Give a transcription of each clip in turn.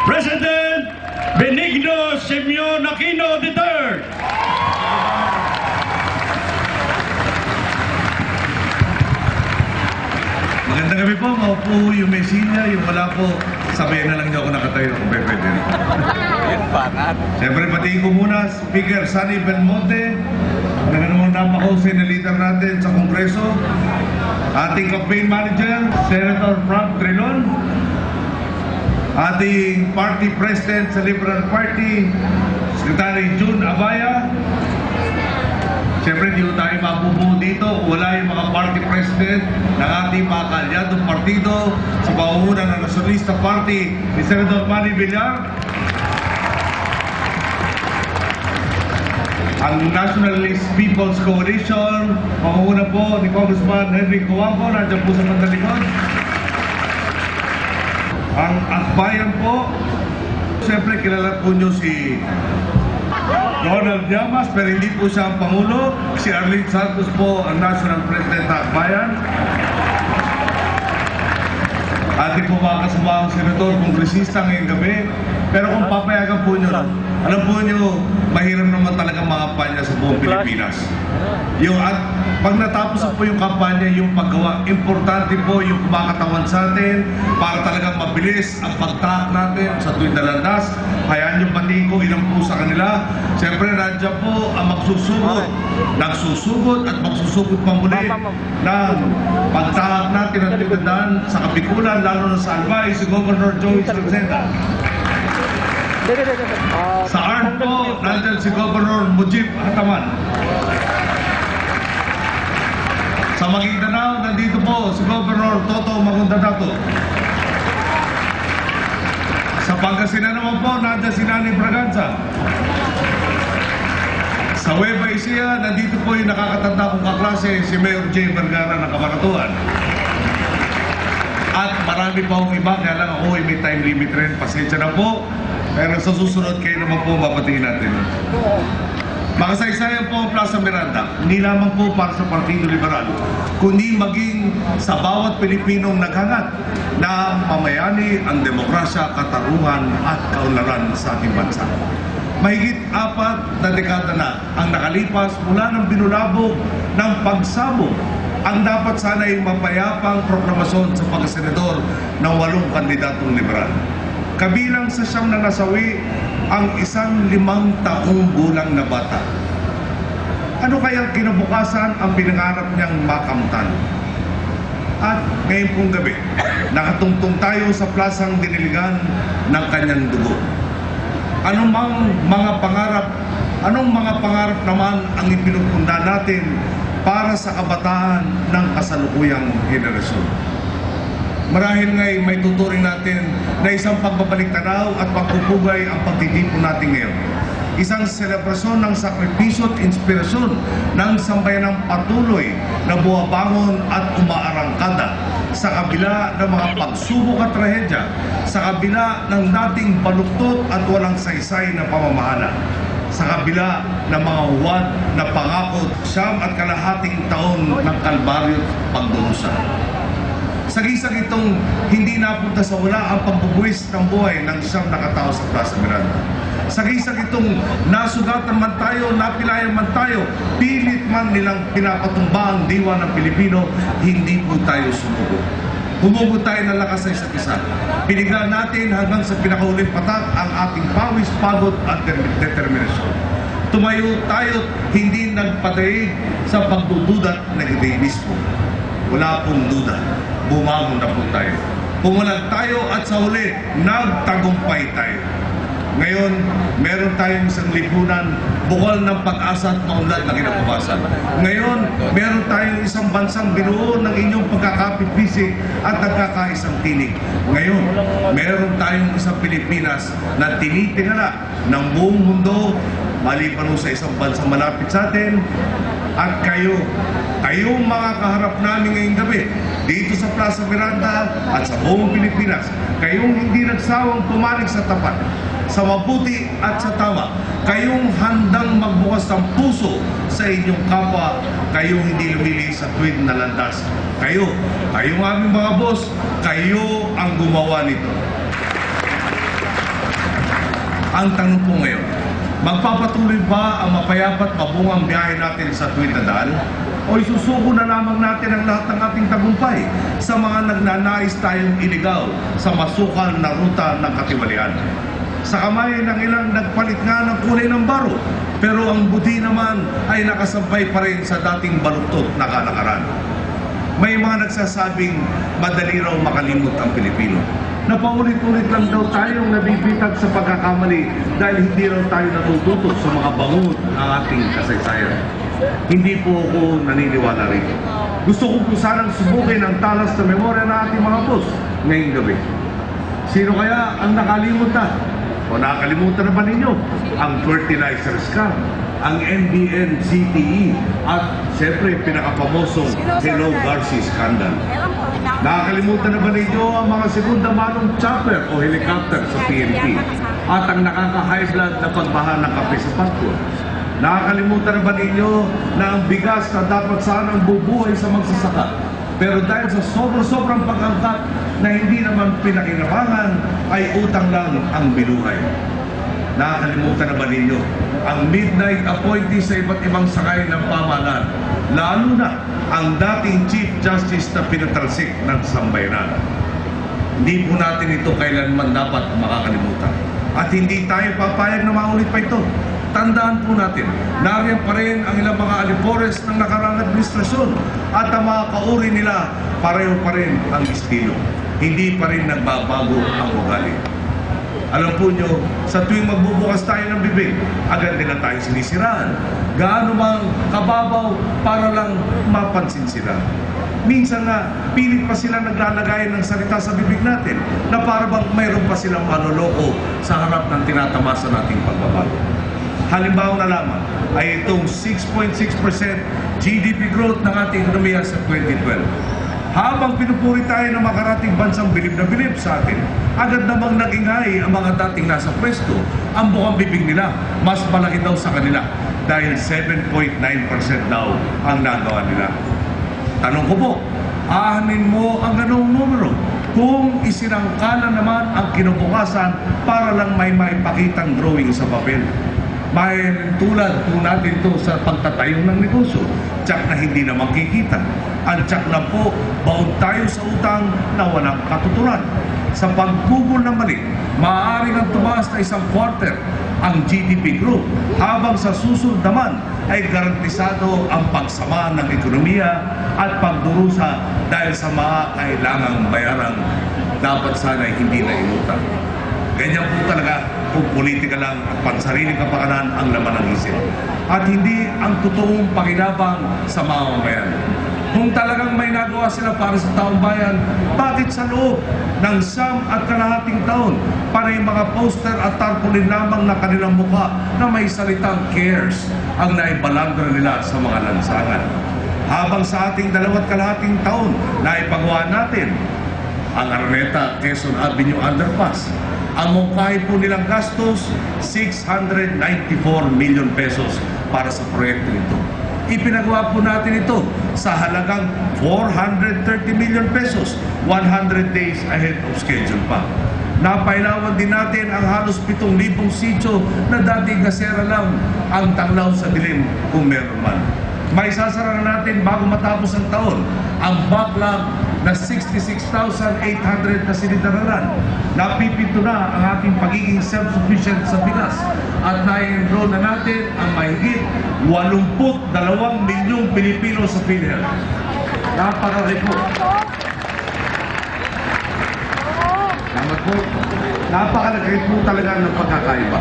President Benigno Simeon Aquino III. Magandang gabi po, maupo yung Messina, yung wala po, sabihin na lang niyo ako nakatayo kung pwede. Siyempre, patiin ko muna, Speaker Sonny Belmonte, na namang napakahusay na leader natin sa Kongreso, ating campaign manager, Senator Frank Trilon, ating party president sa Liberal Party, Secretary June Abaya. Siyempre, hindi tayo mabubuo dito kung wala yung mga party president ng ating mga kaalyadong partido sa pamumuno ng Nacionalista Party ni Senator Manny Villar, ang Nationalist People's Coalition, pamumuno po ni Congressman Henry Coamo, nandiyan po sa mandalikod. Ang Akbayan po, siyempre kilala po nyo si Ronald Llamas, pero hindi po siya ang Pangulo. Si Arlene Santos po ang National President ng Akbayan. Ating po mga kasamahang senador, kongresista ngayong gabi. Pero kung papayagan po nyo, alam po nyo, mahirap naman talaga mga kampanya sa buong Pilipinas. At pag natapos po yung kampanya, yung paggawa, importante po yung kumakatawan sa atin para talagang mabilis ang pagtahak natin sa tuwing dalandas. Hayaan yung batiin ko ilang po sa kanila. Siyempre, nandiyan po ang magsusugod, nagsusugod at magsusugod pa muli ng pagtahak natin at tigandaan sa Kapikulan, lalo na sa Albay, si Governor Joey Salceda. Sa ARN po, nandiyan si Governor Mujib Hataman. Sa Maguindanao, nandito po si Governor Toto Magundadato. Sa Pangasinan naman po, nandiyan si Nani Braganza. Sa Nueva Ecija, nandito po yung nakakatanda kong kaklase, si Mayor J. Vergara ng Camaratuan. At marami pa akong iba, kaya lang ako may time limit rin. Pasensya na po. Pero sa susunod kayo naman po mapatingin natin. Makasaysayan po ang Plaza Miranda, hindi lamang po para sa Partido Liberal, kundi maging sa bawat Pilipinong naghangat na mamayani ang demokrasya, katarungan at kaunlaran sa ating bansa. Mahigit 4 na dekada na ang nakalipas mula ng binulabog ng pagsabog ang dapat sana'y mapayapang proklamasyon sa pagkasenador ng 8 kandidatong liberal. Kabilang sa siyang na nasawi ang isang 5 taong gulang na bata. Ano kaya kinabukasan ang pinangarap niyang makamtan? At ngayon pong gabi, nakatungtong tayo sa plasang diniligan ng kanyang dugo. Anong mga pangarap naman ang ipinupunda natin para sa kabataan ng kasalukuyang henerasyon? Marahil nga'y may tuturing natin na isang pagbabalik tanaw at pagpupugay ang pagtitipon natin ngayon. Isang selebrasyon ng sakripisyo at inspirasyon ng sambayanang patuloy na buwabangon at umaarangkada sa kabila ng mga pagsubok at trahedya, sa kabila ng dating baluktot at walang saysay na pamamahala, sa kabila ng mga huwad na pangakot 9.5 taon ng kalbaryo at pagdurusa. Sagisag itong hindi napunta sa wala ang pambubuwis ng buhay ng siyang nakatao sa Plaza Miranda. Sagisag itong nasugatan man tayo, napilayan man tayo, pilit man nilang pinapatumba ang diwa ng Pilipino, hindi po tayo sumuko. Humugot tayo ng lakas sa isa't isa. Piniglan natin hanggang sa pinakauling patak ang ating pawis, pagod at determinasyon. Tumayo tayo hindi nagpataig sa pagdududa at negativismo. Wala pong duda, bumangon na po tayo. Pumunag tayo at sa huli, nagtagumpay tayo. Ngayon, meron tayong isang lipunan, bukal ng pag-asa at maunlad na kinabukasan. Ngayon, meron tayong isang bansang binuo ng inyong pagkakapit-bisig at nagkakaisang tinig. Ngayon, meron tayong isang Pilipinas na tinitingala ng buong mundo, maliban sa isang bansang malapit sa atin. At kayong mga kaharap namin ngayong gabi, dito sa Plaza Miranda at sa buong Pilipinas, kayong hindi nagsawang pumanig sa tapat, sa mabuti at sa tama, kayong handang magbukas ng puso sa inyong kapwa, kayong hindi lumili sa tuwid na landas. Kayong aming mga boss, kayo ang gumawa nito. Ang tanong po ngayon, magpapatuloy ba ang mapayapat mabungang biyahe natin sa tuwid na daan? O isusuko na lamang natin ang lahat ng ating tagumpay sa mga nagnanais tayong iligaw sa masukal na ruta ng katiwalian? Sa kamay ng ilang nagpalit nga ng kulay ng baro, pero ang budi naman ay nakasampay pa rin sa dating baluktot na kalakaran. May mga nagsasabing madali raw makalimot ang Pilipino. Napaulit-ulit lang daw tayong nabibitag sa pagkakamali dahil hindi raw tayo natututo sa mga bangon ng ating kasaysayan. Hindi po ako naniniwala rito. Gusto ko po sanang subukin ang talas na memorya ng ating mga boss ngayong gabi. Sino kaya ang nakalimot na? O nakakalimutan na ba ninyo ang fertilizer scam, ang MBN CTE, at siyempre pinakapamosong Hello Garcia scandal? Nakakalimutan na ba ninyo ang mga segunda manong chopper o helicopter sa PNP at ang nakaka-high blood na pagbaha ng kape sa Pasko? Nakakalimutan na ba ninyo na ang bigas na dapat sanang bubuhay sa magsasaka, pero dahil sa sobrang pag-angkat na hindi naman pinakinabangan, ay utang lang ang binuhay? Nakakalimutan na ba ninyo ang midnight appointee sa iba't ibang sakay ng pamahalaan, lalo na ang dating Chief Justice na pinatalsik ng sambayanan? Hindi po natin ito kailanman dapat makakalimutan. At hindi tayo papayag na maulit pa ito. Tandaan po natin, nariyan pa rin ang ilang mga alipores ng nakaraang administrasyon at ang mga kauri nila, pareho pa rin ang estilo. Hindi pa rin nagbabago ang ugali. Alam po nyo, sa tuwing magbubukas tayo ng bibig, agad nila tayo sinisiraan. Gaano mang kababaw para lang mapansin sila. Minsan nga, pilit pa sila naglalagay ng salita sa bibig natin na para bang mayroon pa silang manloloko sa harap ng tinatamasa nating pagbabago. Halimbawa na lamang ay itong 6.6% GDP growth ng ating ekonomiya sa 2012. Habang pinupuri tayo ng makarating bansang bilib na bilib sa atin, agad namang nag-ingay ang mga dating nasa pwesto. Ang bukang bibig nila, mas malaki daw sa kanila dahil 7.9% daw ang nagawa nila. Tanong ko po, aanin mo ang ganong numero kung isinangkala naman ang kinabukasan para lang may maipakitang drawing sa papel? May tulad po natin ito sa pagtatayong ng negosyo, tsak na hindi na makikita. Ang tsak na po, baon tayo sa utang na walang katuturan. Sa paggugol ng mali, maaaring ang tumaas na isang quarter ang GDP growth, habang sa susunod naman ay garantisado ang pagsama ng ekonomiya at pagdurusa dahil sa mga kailangang bayarang dapat sana'y hindi na inutang. Ganyan po talaga kung politika lang at pansariling kapakanan ang laman ng isip. At hindi ang totoong pakinabang sa mga mamayan. Kung talagang may nagawa sila para sa taong bayan, bakit sa loob ng 9.5 taon panay mga poster at tarpaulin lamang na kanilang mukha na may salitang cares ang naibalandra nila sa mga lansangan? Habang sa ating 2.5 taon na ipagawa natin ang Araneta Quezon Avenue Underpass, ang mungkahi po nilang gastos, 694 million pesos para sa proyekto nito. Ipinagawa po natin ito sa halagang 430 million pesos, 100 days ahead of schedule pa. Napailawan din natin ang halos 7,000 sitio na dati gasera lang ang tanglaw sa dilim kung meron man. May sasara na natin bago matapos ang taon ang backlog na 66,800 na silid-aralan. Napipinto na ang ating pagiging self-sufficient sa bigas at na-enroll na natin ang mahigit 82 milyong Pilipino sa PhilHealth. Napakalaki po. Salamat po. Napakalaki po talaga ng pagkakaiba.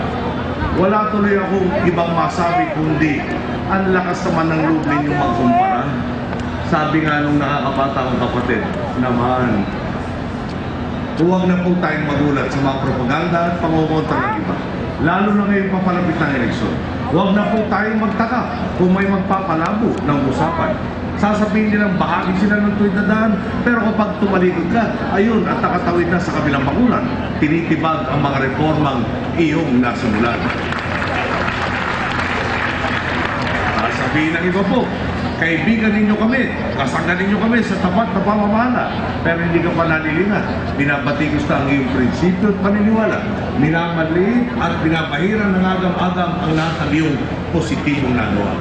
Wala tuloy akong ibang masabi kundi ang lakas naman ng loob ninyong magkumpara. Sabi nga nung nakakabata kong kapatid naman, huwag na po tayong magulat sa mga propaganda at pangumontra ng iba. Lalo na ngayon papalapit ng eleksyon. Huwag na po tayong magtaka kung may magpapalabo ng usapan. Sasabihin nilang bahagi sila ng tuwid na daan, pero kapag tumalikod ka, ayun, at nakatawid na sa kabilang bakulan, tinitibag ang mga reformang iyong nasimulan. Sabihin ng iba po, kaibigan ninyo kami, kasangga ninyo kami sa tapat na pamamahala, pero hindi ka pa nalilingat. Binabatikos na ang iyong prinsipyo at paniniwala. Minamaliit at binabahiran ng agam-agam ang lahat ng iyong positibong nagawa.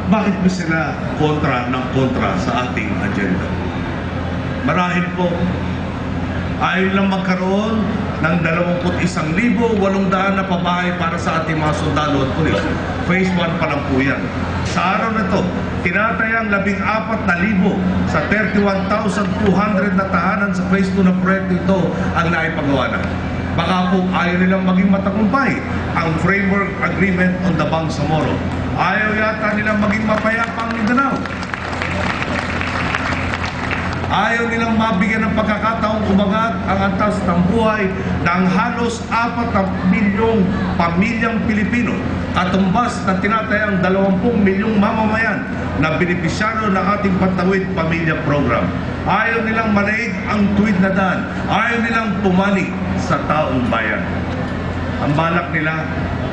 Bakit ba sila kontra ng kontra sa ating agenda? Marahil po, ayaw lang magkaroon ng 21,800 na pabahay para sa ating mga sundalo at pulis. Phase 1 pa lang po yan. Sa araw na to, tinatayang 14,000 sa 31,200 na tahanan sa Phase 2 na proyekto ito ang naipagawa na. Baka po ayaw nilang maging matagumpay ang Framework Agreement on the Bangsamoro. Ayaw yata nilang maging mapayapa ang Mindanao. Ayaw nilang mabigyan ng pagkakataong umangat ang antas ng buhay ng halos 4 milyong pamilyang Pilipino at tumbas na tinatayang 20 milyong mamamayan na benepisyaro ng ating Pantawid Pamilya Program. Ayaw nilang manaig ang tuwid na daan. Ayaw nilang pumanig sa taong bayan. Ang balak nila,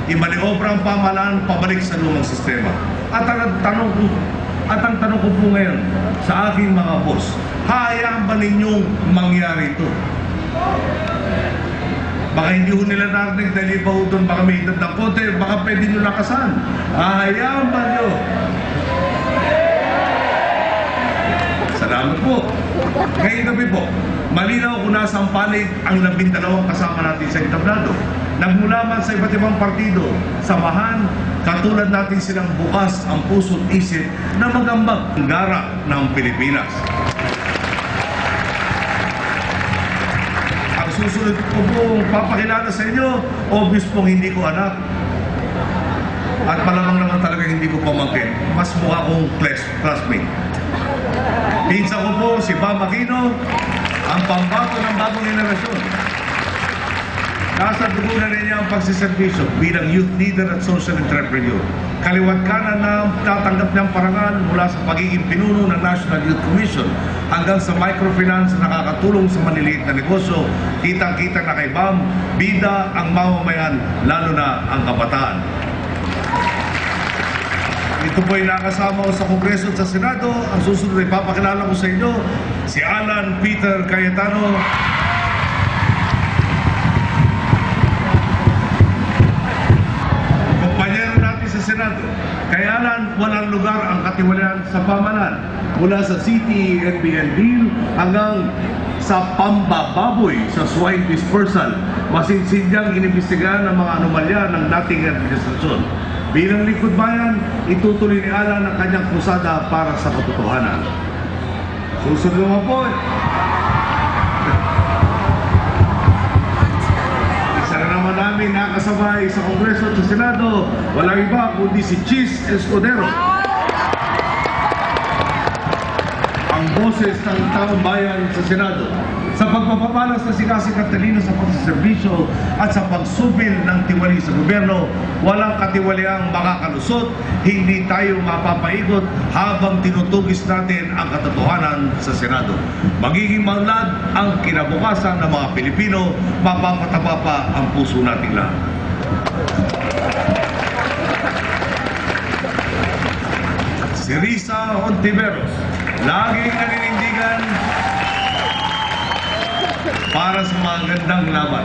imaniobra ang pamahalaan pabalik sa lumang sistema. At ang tanong ko po ngayon sa aking mga boss, hayaan ba ninyong mangyari ito? Baka hindi ho nila narinig dahil iba ho doon, baka may edad ng konti, baka pwede nyo lakasan. Hayaan ba nyo? Salamat po. Ngayong gabi po, malinaw kung nasang panig ang 12 kasama natin sa entablado. Nagmula man sa iba't ibang partido, samahan, katulad natin silang bukas ang puso't isip na magambag ang gara ng Pilipinas. Ang susunod ko pong papakilala sa inyo, obvious pong hindi ko anak. At malamang naman talaga hindi ko pamangkin. Mas mukha kong classmate. Pinsa ko po si Bam Aquino, ang pambato ng bagong henerasyon. Nasa dugo na niya ang pagsiservisyo bilang youth leader at social entrepreneur. Kaliwat kanan na tatanggap niyang parangal mula sa pagiging pinuno ng National Youth Commission hanggang sa microfinance na nakakatulong sa maliliit na negosyo. Kitang-kita na kay Bam, bida ang mamamayan, lalo na ang kabataan. Ito po ay nakasama ko sa Kongreso at sa Senado. Ang susunod ay papakilala ko sa inyo, si Alan Peter Cayetano. Kumpanyero natin sa Senado. Kay Alan, walang lugar ang katiwalian sa pamahalaan. Mula sa City NBN deal hanggang sa pambababoy sa swine dispersal. Masinsidyang inimbestigahan ang mga anomalya ng dating administrasyon. Bilang lingkod bayan, itutuloy ni Alan ang kanyang krusada para sa katotohanan. Susunod naman po. Isa na naman namin nakasabay sa Kongreso at sa Senado, walang iba kundi si Chis Escudero. Ang boses ng taong bayan sa Senado. Sa pagpapabalas na sikasik at talino sa pagsiservisyo at sa pagsubil ng tiwali sa gobyerno, walang katiwaliang makakalusot, hindi tayo mapapaikot habang tinutugis natin ang katotohanan sa Senado. Magiging maunlad ang kinabukasan ng mga Pilipino, mapapataba pa ang puso nating lahat. Si Risa Hontiveros, laging naninindigan para sa mga gandang laban.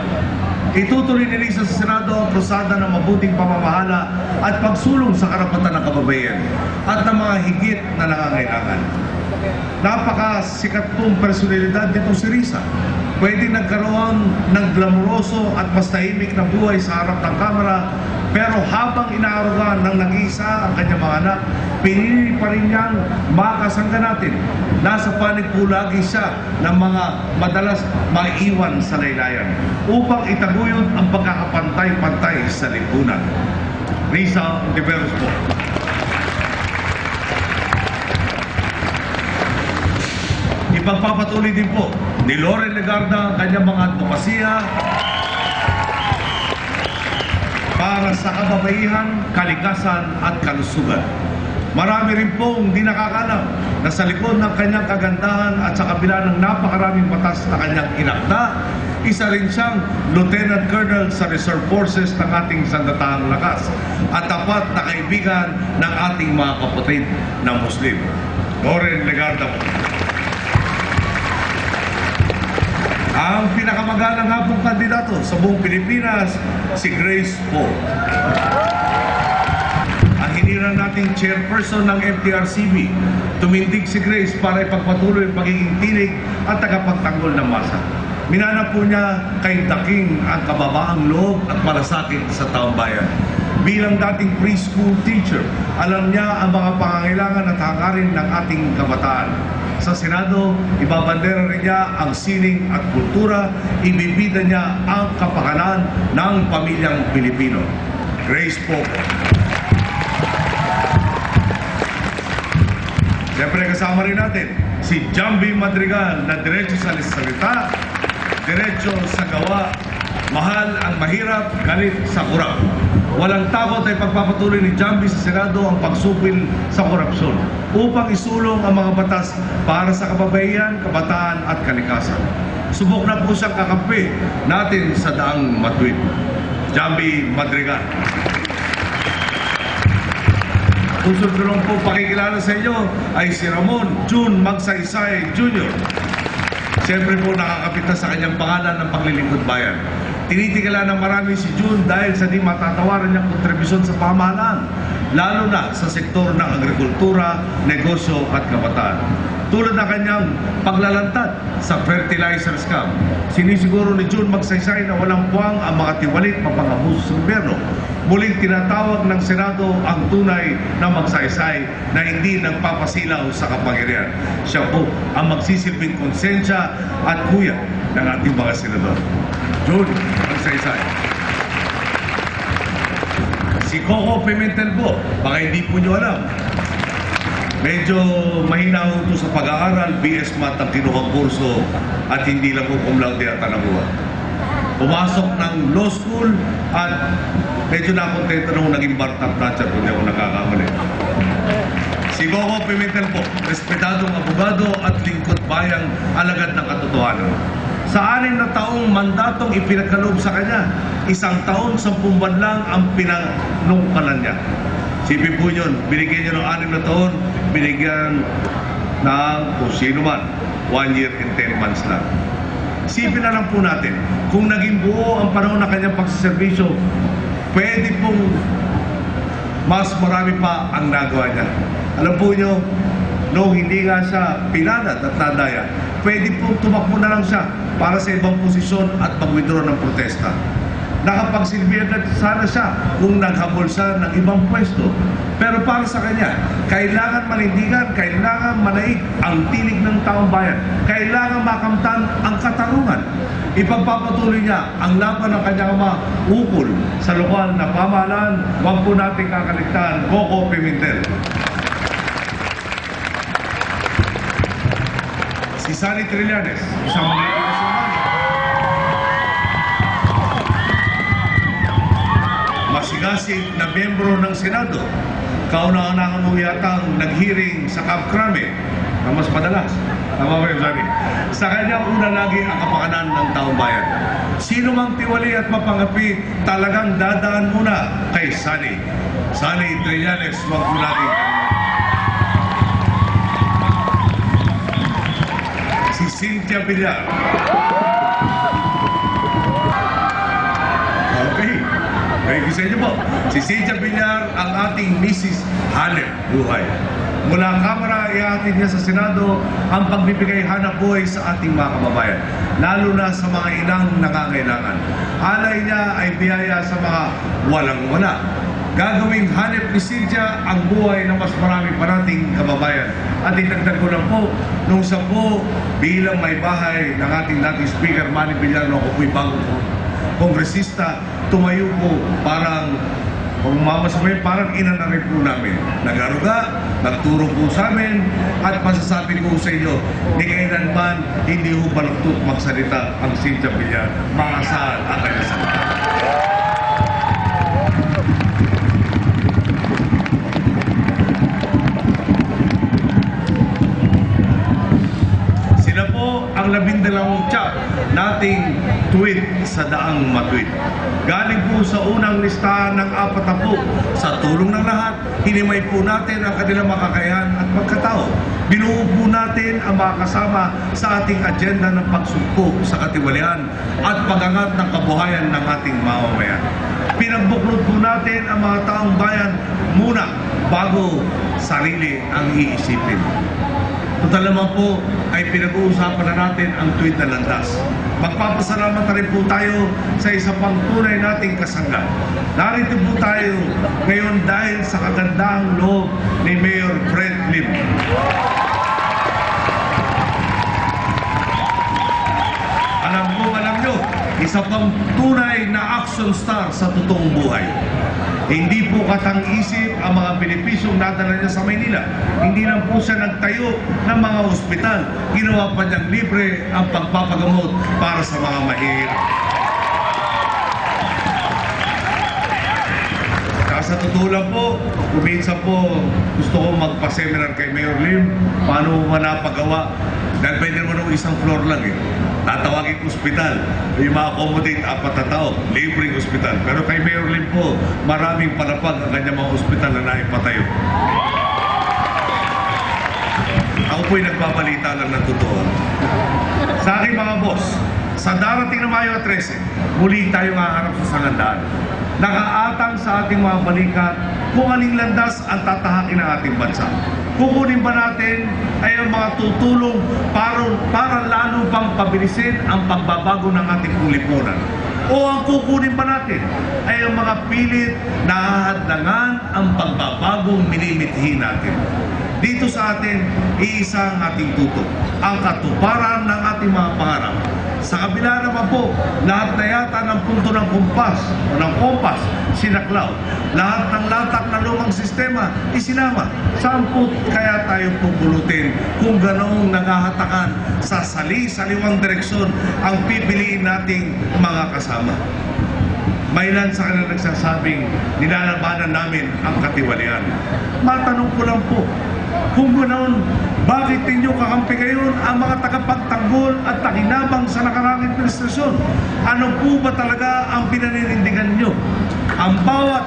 Itutuloy ni Risa sa Senado ang krusada ng mabuting pamamahala at pagsulong sa karapatan ng kababayan at ng mga higit na nangangailangan. Napakasikat pong personalidad dito si Risa. Pwede nagkaroon ng glamoroso at mas tahimik na buhay sa harap ng kamera, pero habang inaarugan ng nag-iisa ang kanyang mga anak, pinili pa rin niyang makasangga natin. Nasa panig po lagi siya ng mga madalas maiwan sa laylayan upang itaguyod ang pagkakapantay-pantay sa lipunan. Risa Hontiveros po. Ipagpapatuloy din po ni Loren Legarda ang kanyang mga advokasya para sa kababaihan, kalikasan at kalusugan. Marami rin pong di nakakalam na sa likod ng kanyang kagandahan at sa kabila ng napakaraming batas na kanyang inakda, Isa rin siyang Lieutenant Colonel sa Reserve Forces ng ating sandatahang lakas at tapat na kaibigan ng ating mga kapatid na Muslim. Loren Legarda po. Ang pinakamagalang hapong kandidato sa buong Pilipinas, si Grace Poe. Ang hinirang nating chairperson ng MTRCB, tumindig si Grace para ipagpatuloy ang pagiging tinig at tagapagtanggol ng masa. Minana po niya kay daking ang kababaang loob at malasakit sa taong bayan. Bilang dating preschool teacher, alam niya ang mga pangangailangan at hangarin ng ating kabataan. Sa Senado, ibabandera rin niya ang sining at kultura, ibibida niya ang kapakanan ng pamilyang Pilipino. Grace Poe. Siyempre kasama rin natin si Jambi Madrigal na diretso sa salita, diretso sa gawa, mahal ang mahirap, galit sa kurap. Walang takot ay pagpapatuloy ni Jambi sa Senado ang pagsupil sa korupsyon upang isulong ang mga batas para sa kababayan, kabataan at kalikasan. Subok na po siyang kakampi natin sa daang matuwid. Jambi Madrigal. Puso ko lang po pakikilala sa inyo ay si Ramon June Magsaysay Jr. Siyempre po nakakapit na sa kanyang pangalan ng paglilingkod bayan. Tinitigala ng marami si June dahil sa di matatawaran niyang kontribusyon sa pamahalaan, lalo na sa sektor ng agrikultura, negosyo at kabataan. Tulad ng kanyang paglalantad sa fertilizer scam, sinisiguro ni June Magsaysay na walang puwang ang mga tiwalit mapangabuso sa gobyerno. Muling tinatawag ng Senado ang tunay na Magsaysay na hindi nagpapasilaw sa kapangyarihan. Siya po ang magsisilbing konsensya at kuya ng ating mga senador. June Magsaysay. Si Coco Pimentel po, baka hindi po nyo alam. Medyo mahina ito sa pag-aaral, BS Math ang kinuhang kurso at hindi lang po cum laude at nakuha. Pumasok ng law school at medyo nakontento nung naging bar-top notcher kung di ako nakakamali. Si Coco Pimentel po, respetadong abogado at lingkod bayang alagad ng katotohanan. Sa 6 na taong mandatong ipinagkaloob sa kanya, 1 taon, 10 buwan lang ang pinanungkalan niya. Sipin po yun, binigyan niyo ng 6 na taon, binigyan ng kung sino man, 1 year and 10 months lang. Sipin na lang po natin, kung naging buo ang panahon ng kanyang pagsiservisyo, pwede pong mas marami pa ang nagawa niya. Alam po niyo, no, hindi nga siya pinanad at nadaya, pwede pong tumakbo na lang siya para sa ibang posisyon at mag-withdraw ng protesta. Nakapagsilbi agad sana siya kung naghabol siya ng ibang pwesto. Pero para sa kanya, kailangan manindigan, kailangan manaig ang tinig ng taong bayan, kailangan makamtan ang katarungan. Ipagpapatuloy niya ang laban ng kanyang ama ukol sa lokal na pamahalaan. Huwag po natin kakaligtaan, Coco Pimentel. Si Sally Trillanes, isang masigasig na miyembro ng Senado. Kauna-unahan mo yatang nag-hearing sa Camp Crame na mas madalas. Tama ba yun, Sally? Sa kanya, una lagi ang kapakanan ng taong bayan. Sino mang tiwali at mapangapi, talagang dadaan muna kay Sally. Sally Trillanes, huwag mo natin. Si Cynthia Villar. Okay. Thank you sa inyo po. Si Cynthia Villar ang ating Mrs. Hanep Buhay. Mula ang Kamara, ihatid niya sa Senado ang pagbibigay hanap buhay sa ating mga kababayan, lalo na sa mga inang nangangailangan. Alay niya ay biyaya sa mga walang-wala. Gagawing hanep ni Cynthia ang buhay ng mas marami pa nating kababayan. At itagdag ko lang po, nung sa po bilang may bahay ng ating dating Speaker Manny Villar, ako po'y bagong kongresista, tumayo po parang parang ina na rin po namin. Nag-aruga, nagturo po sa amin, at masasabi ko sa inyo, ni kailanman hindi ho balagtot magsalita ang Cynthia Villar. Maasahan ang kanyang salita. Sila po ang 12 tiyak na ating tweet sa daang matweet. Galing po sa unang listahan ng 40. Sa tulong ng lahat, hinimay po natin ang kanilang makakayahan at pagkatao. Binuo po natin ang mga kasama sa ating agenda ng pagsugpo sa katiwalian at pagangat ng kabuhayan ng ating mamamayan. Pinagbuklod po natin ang mga taong bayan muna bago sarili ang iisipin. Total naman po ay pinag-uusapan na natin ang tweet na landas. Magpapasalamat na rin po tayo sa isa pang tunay nating kasangga. Narito po tayo ngayon dahil sa kagandahang loob ni Mayor Fred Lim. Alam nyo, isa pang tunay na action star sa totoong buhay. Hindi po katang-isip ang mga benepisyong nadala niya sa Maynila. Hindi lang po siya nagtayo ng mga ospital. Ginawa pa niyang libre ang pagpapagamot para sa mga mahirap. Sa totoo lang po, kuminsan po gusto ko magpa-seminar kay Mayor Lim. Paano mo napagawa? Dahil pwede naman ng isang floor lang eh. Tatawagin ospital. Yung ma-accommodate 4 na tao. Libreng ospital. Pero kay Mayor Lim po, maraming palapag ang kanyang mga ospital na naipatayo. Ako po'y nagbabalita lang ng totoo. Sa aking mga boss, sa darating na Mayo 13, muli tayong haharap sa sangandaan. Nakaatang sa ating mga balikat kung aling landas ang tatahakin ng ating bansa. Kukunin ba natin ay ang mga tutulong para lalo pang pabilisin ang pagbabago ng ating lipunan? O ang kukunin ba natin ay ang mga pilit na hahadlangan ang pagbabagong minimithi natin? Dito sa atin, iisa ang ating tutok, ang katuparan ng ating mga pangarap. Sa kabila naman po, lahat na yata ng punto ng kompas, sinaklaw. Lahat ng latak na lumang sistema, isinama. Saan po kaya tayo pupulutin kung ganoong naghahatakan sa saliwang direksyon ang pipiliin nating mga kasama? May ilan sa kanila nagsasabing nilalabanan namin ang katiwalian. Matanong ko lang po, kung ganoon, bakit ninyo kakampi ngayon ang mga tagapagtanggol at takinabang sa nakaraang administrasyon? Ano po ba talaga ang pinaninindigan nyo? Ang bawat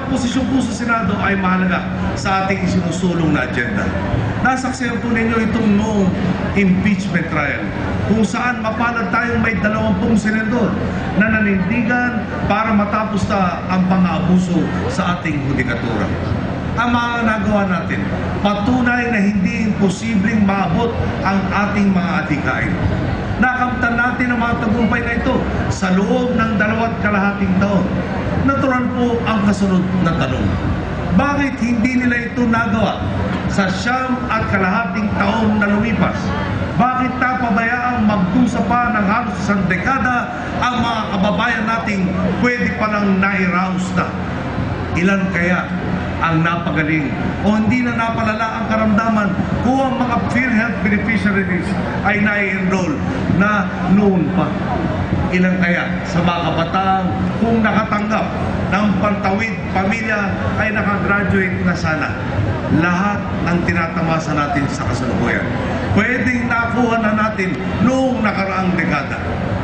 posisyon po sa Senado ay mahalaga sa ating isinusulong na agenda. Nasaksihan po ninyo itong noong impeachment trial, kung saan mapalad tayong may 20 senador na nanindigan para matapos na ang pang-aabuso sa ating hudikatura. Ang mga nagawa natin, patunay na hindi imposibleng maabot ang ating mga adhikain. Nakamtan natin ang mga tagumpay na ito sa loob ng 2.5 taon. Natural po ang kasunod na tanong. Bakit hindi nila ito nagawa sa 9.5 taon na lumipas? Bakit napabayaang magdusa pa ng halos 1 dekada ang mga kababayan nating pwede palang nairaos na? Ilan kaya ang napagaling o hindi na napalala ang karamdaman kung ang mga PhilHealth beneficiaries ay nai-enroll na noon pa? Ilan kaya sa mga kabataan kung nakatanggap ng pantawid pamilya ay nakagraduate na sana? Lahat ng tinatamasa natin sa kasalukuyan pwedeng nakuha na natin noong nakaraang dekada.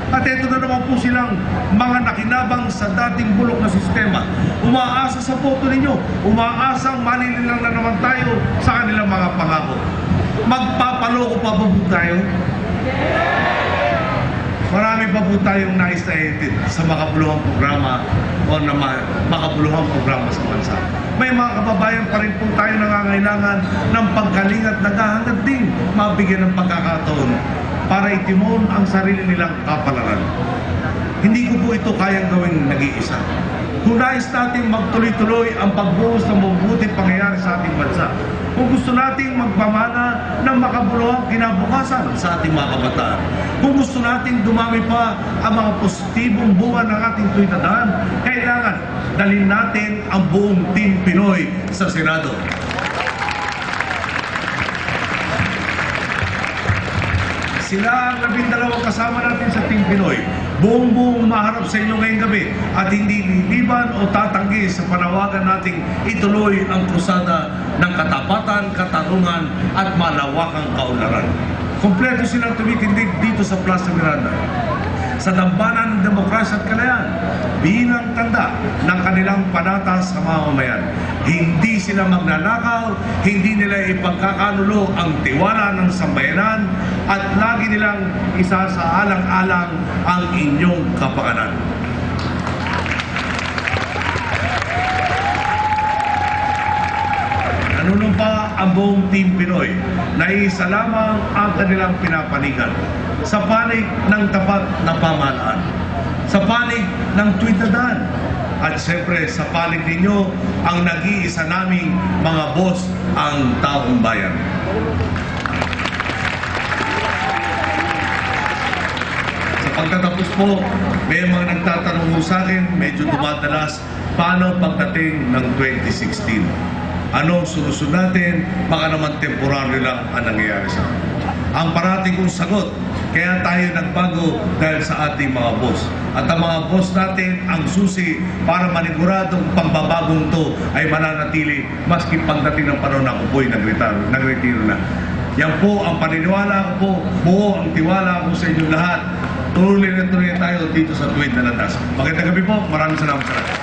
At ito na naman po silang mga nakinabang sa dating bulok na sistema. Umaasa sa boto ninyo, umaasang malililang na naman tayo sa kanilang mga pangako. Magpapaloko pa ba po tayo? Marami pa po tayong nais na edit sa makabuluhang programa o na makabuluhang programa sa bansa. May mga kababayan pa rin po tayo nangangailangan ng pagkaling at naghahangad din mabigyan ng pagkakataon para itimon ang sarili nilang kapalaran. Hindi ko po ito kayang gawing nag-iisa. Kung nais natin magtuloy-tuloy ang pagbuhos ng mabubuting pangyayari sa ating bansa, kung gusto nating magpamana ng makabuluhang kinabukasan sa ating mga kabataan, kung gusto nating dumami pa ang mga positibong bunga ng ating tuwidadaan, kailangan dalhin natin ang buong Team Pinoy sa Senado. Sila ang 12 kasama natin sa Team Pinoy. buong maharap sa inyo ngayong gabi at hindi liliban o tatanggi sa panawagan nating ituloy ang krusada ng katapatan, katarungan at malawakang kaunlaran. Kompleto silang tumitindig dito sa Plaza Miranda sa dambana ng demokrasya at kalayaan bilang tanda ng kanilang panata sa mamamayan. Hindi sila magnanakaw, hindi nila ipagkakanulo ang tiwala ng sambayanan at lagi nilang isa sa alang-alang ang inyong kapakanan. Nanunumpa ang buong Team Pinoy na isa lamang ang kanilang pinapanigan sa panig ng tapat na pamahalaan, sa panig ng tuwid na daan, at siyempre sa panig ninyo ang nag-iisa naming mga boss, ang taong bayan. Sa pagtatapos po, may mga nagtatanong sa akin, medyo dumadalas, paano pagdating ng 2016? Anong solusyon natin? Baka naman temporary lang ang nangyayari sa atin. Ang parating kong sagot, kaya tayo nagbago dahil sa ating mga boss. At ang mga boss natin ang susi para maniguradong pambabagong to ay mananatili maski pagdating ng panahon na ako po'y nagretiro na. Yan po ang paniniwala ko po, buo ang tiwala ko sa inyong lahat. Tuloy na tayo dito sa tuwid na landas. Magandang gabi po, maraming salamat sa lahat.